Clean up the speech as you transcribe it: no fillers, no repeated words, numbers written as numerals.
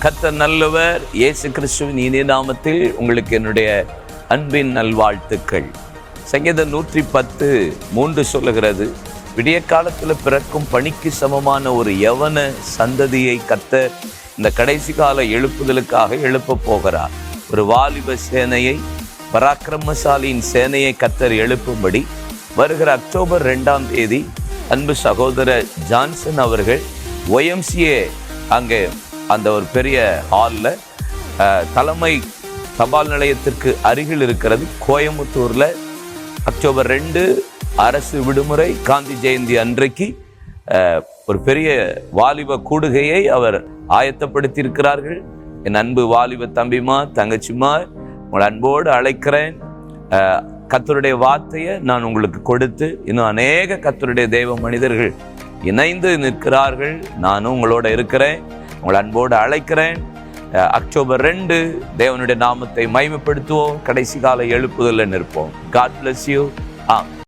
கர்த்தர் நல்லவர். இயேசு கிறிஸ்துவின் இனிய நாமத்தில் உங்களுக்கு என்னுடைய அன்பின் நல்வாழ்த்துக்கள். சங்கீதம் 110:3 சொல்லுகிறது, விடிய காலத்தில் பிறக்கும் பணிக்கு சமமான ஒரு யவன சந்ததியை கர்த்தர் இந்த கடைசி கால எழுப்புதலுக்காக எழுப்ப போகிறார். ஒரு வாலிப சேனையை, பராக்கிரமசாலியின் சேனையை கர்த்தர் எழுப்பும்படி வருகிற அக்டோபர் 2ஆம் தேதி அன்பு சகோதரர் ஜான்சன் அவர்கள் YMCA அங்கே அந்த ஒரு பெரிய ஹாலில், தலைமை தபால் நிலையத்திற்கு அருகில் இருக்கிறது, கோயம்புத்தூரில் அக்டோபர் 2 அரசு விடுமுறை காந்தி ஜெயந்தி அன்றைக்கு ஒரு பெரிய வாலிப கூடுகையை அவர் ஆயத்தப்படுத்தியிருக்கிறார்கள். என் அன்பு வாலிப தம்பிமா, தங்கச்சிமா, உங்களை அன்போடு அழைக்கிறேன். கர்த்தருடைய வார்த்தையை நான் உங்களுக்கு கொடுத்து இன்னும் அநேக கர்த்தருடைய தெய்வ மனிதர்கள் இணைந்து நிற்கிறார்கள். நானும் உங்களோட இருக்கிறேன், உங்களை அன்போடு அழைக்கிறேன். அக்டோபர் 2 தேவனுடைய நாமத்தை மகிமைப்படுத்துவோம், கடைசி கால எழுப்புதலில் நிற்போம். God bless you.